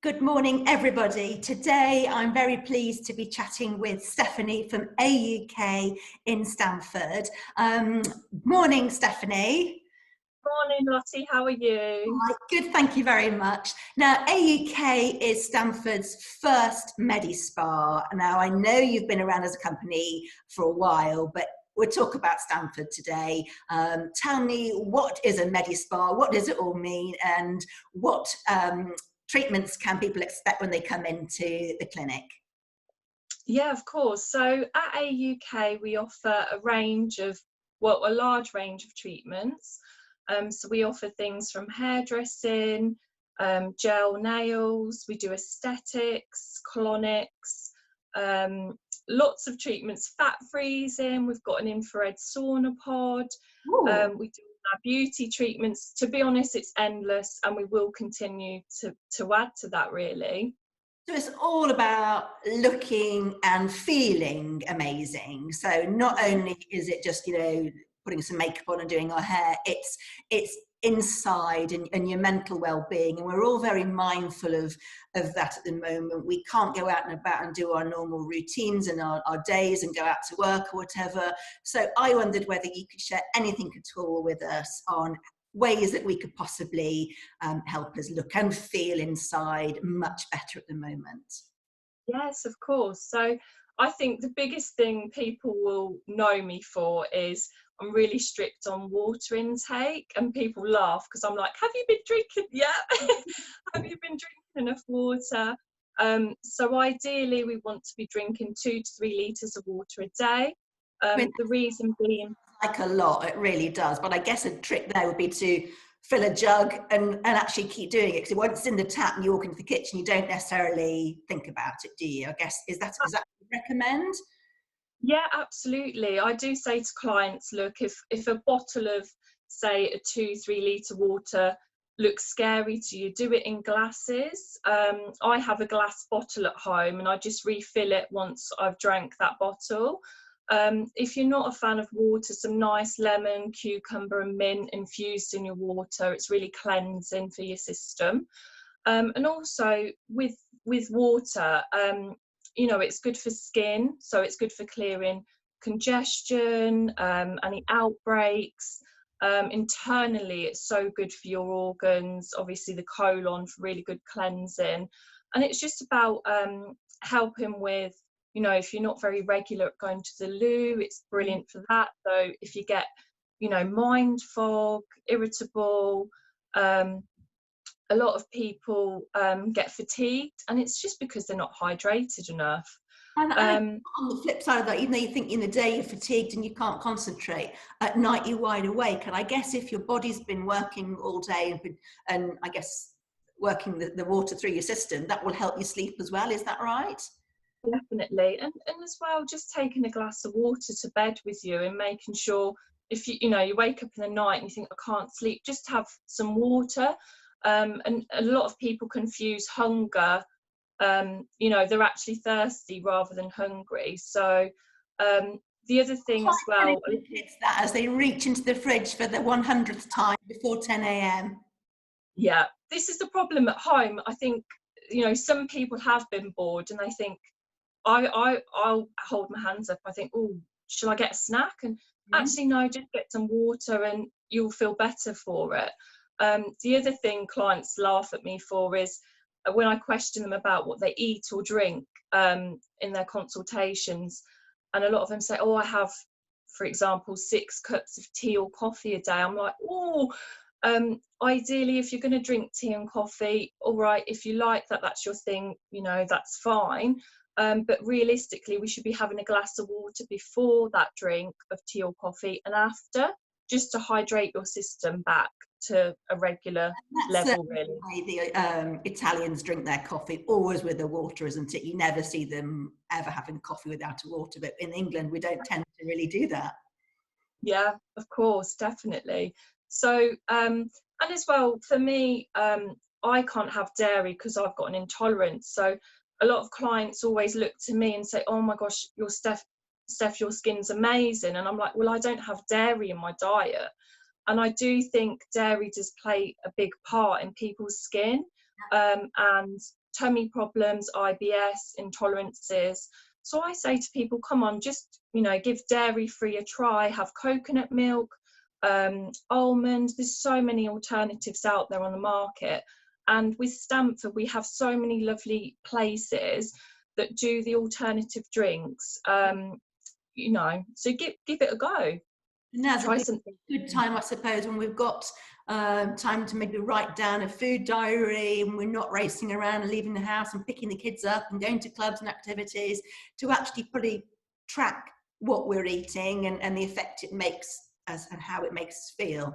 Good morning, everybody. Today, I'm very pleased to be chatting with Stephanie from AUK in Stamford. Morning, Stephanie. Morning, Lottie. How are you? Hi, good, thank you very much. Now, AUK is Stamford's first MediSpa. Now, I know you've been around as a company for a while, but we'll talk about Stamford today. Tell me, what is a MediSpa? What does it all mean? And what treatments can people expect when they come into the clinic? Yeah, of course. So at AUK, we offer a large range of treatments. So we offer things from hairdressing, gel nails, we do aesthetics, colonics, lots of treatments, fat freezing, we've got an infrared sauna pod, we do our beauty treatments. To be honest, it's endless, and we will continue to add to that, really. So it's all about looking and feeling amazing. So not only is it just, putting some makeup on and doing our hair, it's inside and your mental well-being. And we're all very mindful of that at the moment. We can't go out and about and do our normal routines and our days and go out to work or whatever. So I wondered whether you could share anything at all with us on ways that we could possibly help us look and feel inside much better at the moment. Yes, of course. So I think the biggest thing people will know me for is I'm really strict on water intake, and people laugh because I'm like, have you been drinking? Yeah. Have you been drinking enough water? So ideally we want to be drinking 2 to 3 litres of water a day. I mean, The reason being, like a lot, it really does. But I guess a trick there would be to fill a jug and actually keep doing it. Because once it's in the tap and you walk into the kitchen, you don't necessarily think about it, do you? I guess, is that what you recommend? yeah, absolutely. I do say to clients, look, if a bottle of, say, a 2-3 litre water looks scary to you, do it in glasses. I have a glass bottle at home and I just refill it once I've drank that bottle. If you're not a fan of water, some nice lemon, cucumber and mint infused in your water, it's really cleansing for your system. And also with water, it's good for skin, so it's good for clearing congestion, any outbreaks. Internally, it's so good for your organs, obviously the colon for really good cleansing. And it's just about helping with, if you're not very regular at going to the loo, it's brilliant for that. So if you get, mind fog, irritable, a lot of people get fatigued, and it's just because they're not hydrated enough. And on the flip side of that, even though you think in the day you're fatigued and you can't concentrate, at night you're wide awake. And I guess if your body's been working all day and I guess working the water through your system, that will help you sleep as well. Is that right? Definitely. And as well, just taking a glass of water to bed with you and making sure, if you wake up in the night and you think, I can't sleep, just have some water. And a lot of people confuse hunger, they're actually thirsty rather than hungry. So the other thing as well, Kids that as they reach into the fridge for the 100th time before 10 a.m. yeah, this is the problem at home. I think, some people have been bored and they think, I'll hold my hands up. I think, oh, should I get a snack? And actually, no, just get some water and you'll feel better for it. The other thing clients laugh at me for is when I question them about what they eat or drink in their consultations. And a lot of them say, oh, I have, for example, 6 cups of tea or coffee a day. I'm like, oh, ideally, if you're going to drink tea and coffee, all right, if you like that, that's your thing, that's fine. But realistically, we should be having a glass of water before that drink of tea or coffee and after, just to hydrate your system back to a regular level, really. The Italians drink their coffee always with the water, isn't it? You never see them ever having coffee without a water, but in England, we don't tend to really do that. Yeah, of course, definitely. So, and as well, for me, I can't have dairy because I've got an intolerance. So a lot of clients always look to me and say, oh my gosh, Steph, your skin's amazing. And I'm like, well, I don't have dairy in my diet. And I do think dairy does play a big part in people's skin. And tummy problems, IBS, intolerances. So I say to people, come on, just, you know, give dairy-free a try, have coconut milk, almonds. There's so many alternatives out there on the market. And with Stamford, we have so many lovely places that do the alternative drinks, you know, so give it a go. Now's Try a something. good time, I suppose, when we've got time to maybe write down a food diary and we're not racing around and leaving the house and picking the kids up and going to clubs and activities, to actually probably track what we're eating and the effect it makes us and how it makes us feel.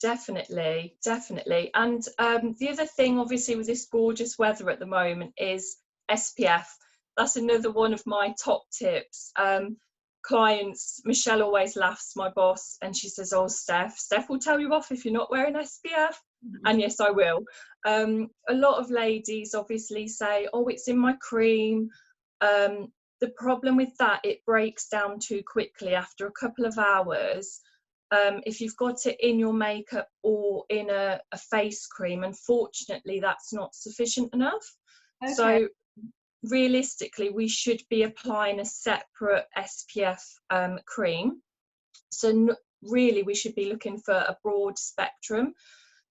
Definitely, definitely. And the other thing, obviously, with this gorgeous weather at the moment is SPF. That's another one of my top tips. Clients, Michelle always laughs, my boss, and she says, oh, Steph will tell you off if you're not wearing SPF. And yes, I will. A lot of ladies obviously say, oh, it's in my cream. The problem with that, it breaks down too quickly after a couple of hours. If you've got it in your makeup or in a face cream, unfortunately, that's not sufficient enough. Okay. So realistically, we should be applying a separate SPF cream. So really, we should be looking for a broad spectrum.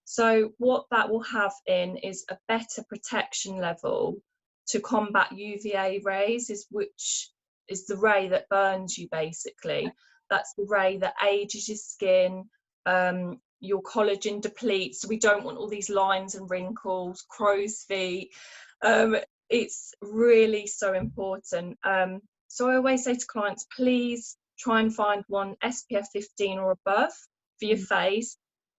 So what that will have in is a better protection level to combat UVA rays, which is the ray that burns you, basically. That's the ray that ages your skin, your collagen depletes. So we don't want all these lines and wrinkles, crow's feet. It's really so important. So I always say to clients, please try and find one SPF 15 or above for your face.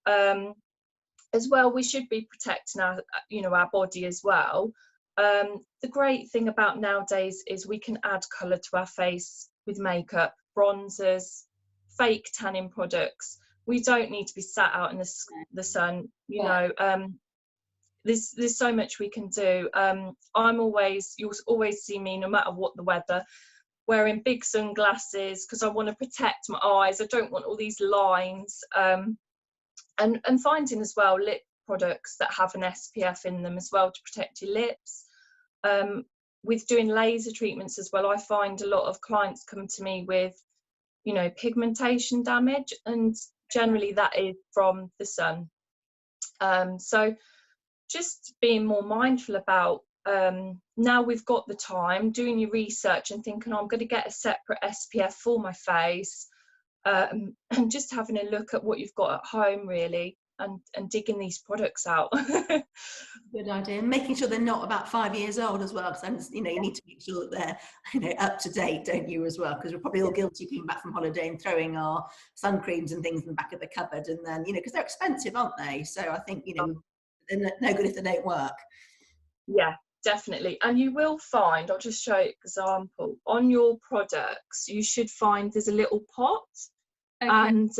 As well, we should be protecting our, you know, our body as well. The great thing about nowadays is we can add colour to our face with makeup, bronzers, fake tanning products. We don't need to be sat out in the sun, you know. There's so much we can do. You'll always see me, no matter what the weather, wearing big sunglasses because I want to protect my eyes. I don't want all these lines. And finding as well lip products that have an SPF in them as well to protect your lips. With doing laser treatments as well, I find a lot of clients come to me with, you know, pigmentation damage, and generally that is from the sun. So just being more mindful about, now we've got the time, doing your research and thinking, oh, I'm going to get a separate SPF for my face, and just having a look at what you've got at home, really, and digging these products out. Good idea. And making sure they're not about 5 years old as well, because you know, you need to make sure that they're, you know, up to date, don't you, as well? Because we're probably all guilty coming back from holiday and throwing our sun creams and things in the back of the cupboard, and then, you know, because they're expensive, aren't they? So I think, you know, they're no good if they don't work. Yeah, definitely. And you will find, I'll just show you an example, on your products you should find there's a little pot. Okay. And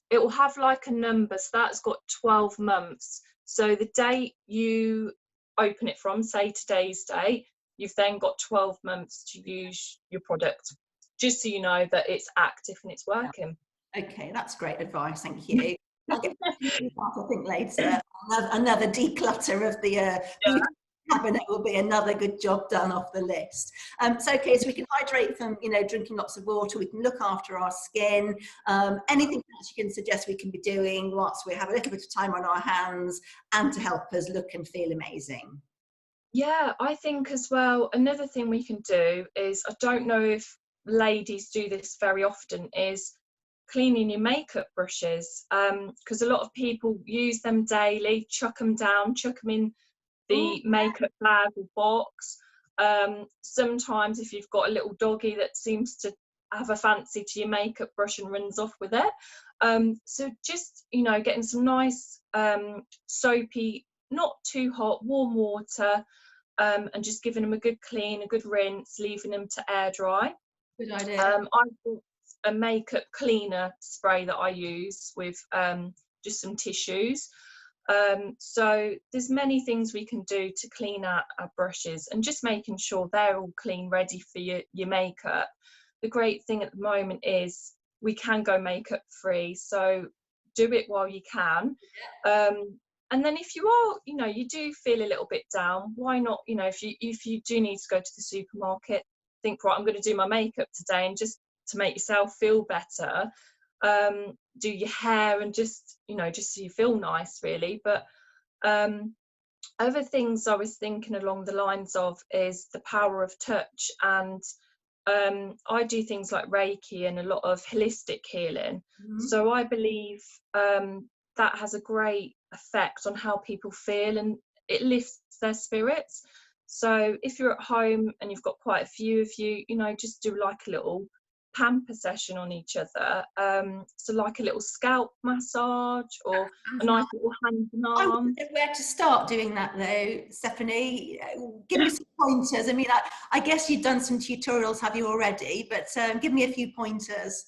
it will have like a number, so that's got 12 months. So the date you open it from, say today's date, you've then got 12 months to use your product, just so you know that it's active and it's working. Okay, that's great advice, thank you. I'll get I think later. Another declutter of the beauty cabinet will be another good job done off the list. So okay, so we can hydrate from, you know, drinking lots of water, we can look after our skin. Anything else you can suggest we can be doing whilst we have a little bit of time on our hands and to help us look and feel amazing? Yeah, I think as well, another thing we can do is, I don't know if ladies do this very often, is cleaning your makeup brushes, because a lot of people use them daily, chuck them down, chuck them in the makeup bag or box. Sometimes if you've got a little doggy that seems to have a fancy to your makeup brush and runs off with it, so just, you know, getting some nice soapy, not too hot, warm water, and just giving them a good clean, a good rinse, leaving them to air dry. Good idea. I've got a makeup cleaner spray that I use with just some tissues. So there's many things we can do to clean our brushes, and just making sure they're all clean, ready for your makeup. The great thing at the moment is we can go makeup free, so do it while you can. And then if you are, you know, you do feel a little bit down, why not, you know, if you do need to go to the supermarket, think, right, I'm going to do my makeup today, and just to make yourself feel better, do your hair, and just, you know, just so you feel nice, really. But other things I was thinking along the lines of is the power of touch. And I do things like Reiki and a lot of holistic healing. Mhm. So I believe that has a great effect on how people feel, and it lifts their spirits. So if you're at home and you've got quite a few of you, you know, just do like a little pamper session on each other. So like a little scalp massage, or a Sounds nice nice. little hand and I arm. wouldn't know where to start doing that though, Stephanie. Give me some pointers. I mean, I guess you've done some tutorials, have you already? But give me a few pointers.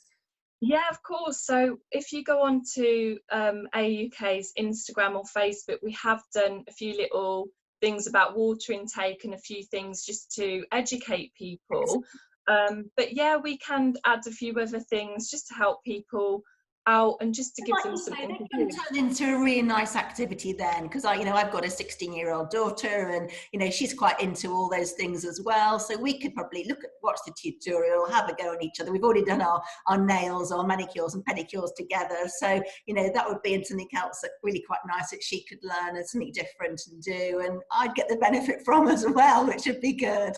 Yeah, of course. So if you go on to AUK's Instagram or Facebook, we have done a few little things about water intake and a few things just to educate people. But yeah, we can add a few other things just to help people out, and just to give Like them you say, something that to can do. turn into a really nice activity then, because I've got a 16-year-old daughter, and she's quite into all those things as well. So we could probably watch the tutorial, have a go on each other. We've already done our nails, our manicures and pedicures together. So that would be something else that really quite nice that she could learn, and something different and do, and I'd get the benefit from as well, which would be good.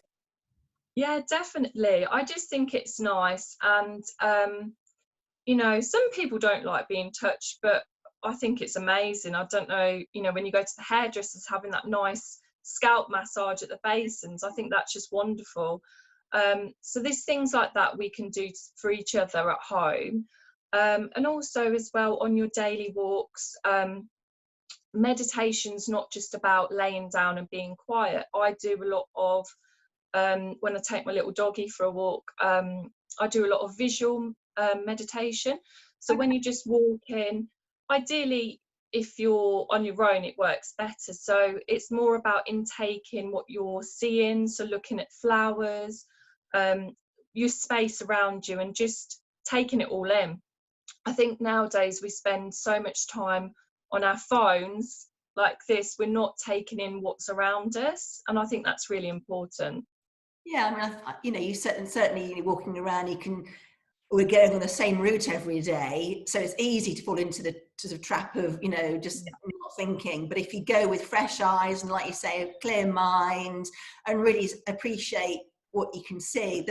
Yeah, definitely. I just think it's nice. And you know, some people don't like being touched, but I think it's amazing. I don't know, you know, when you go to the hairdressers, having that nice scalp massage at the basins, I think that's just wonderful. So there's things like that we can do for each other at home. And also as well, on your daily walks, meditation's not just about laying down and being quiet. I do a lot of, when I take my little doggy for a walk, I do a lot of visual meditation. So when you're just walking, ideally, if you're on your own, it works better. So it's more about intaking what you're seeing. So looking at flowers, your space around you, and just taking it all in. I think nowadays we spend so much time on our phones like this, we're not taking in what's around us. And I think that's really important. Yeah, you certainly walking around, we're going on the same route every day, so it's easy to fall into the sort of trap of just not thinking. But if you go with fresh eyes and, like you say, a clear mind, and really appreciate what you can see,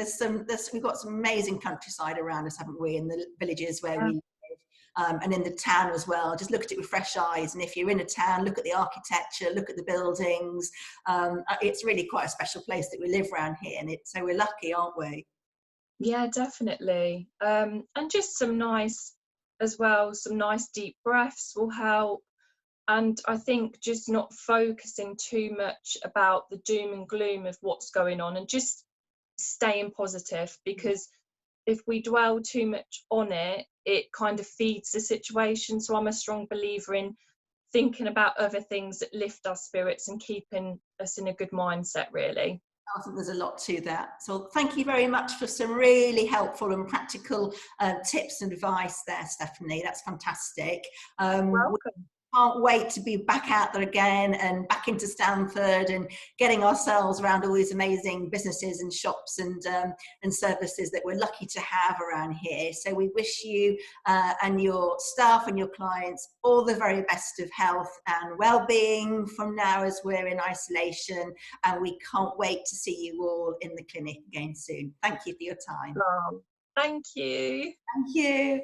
we've got some amazing countryside around us, haven't we, in the villages where Yeah. we live, and in the town as well. Just look at it with fresh eyes, and if you're in a town, look at the architecture, look at the buildings. It's really quite a special place that we live around here, and so we're lucky, aren't we? Yeah, definitely. And just some nice, as well, some nice deep breaths will help. And I think just not focusing too much about the doom and gloom of what's going on, and just staying positive, because if we dwell too much on it, it kind of feeds the situation. So I'm a strong believer in thinking about other things that lift our spirits and keeping us in a good mindset, really. I think there's a lot to that. So thank you very much for some really helpful and practical tips and advice there, Stephanie. That's fantastic. We Welcome. can't wait to be back out there again, and back into Stamford, and getting ourselves around all these amazing businesses and shops and services that we're lucky to have around here. So we wish you and your staff and your clients all the very best of health and well-being from now as we're in isolation, and we can't wait to see you all in the clinic again soon. Thank you for your time. Oh, thank you. Thank you.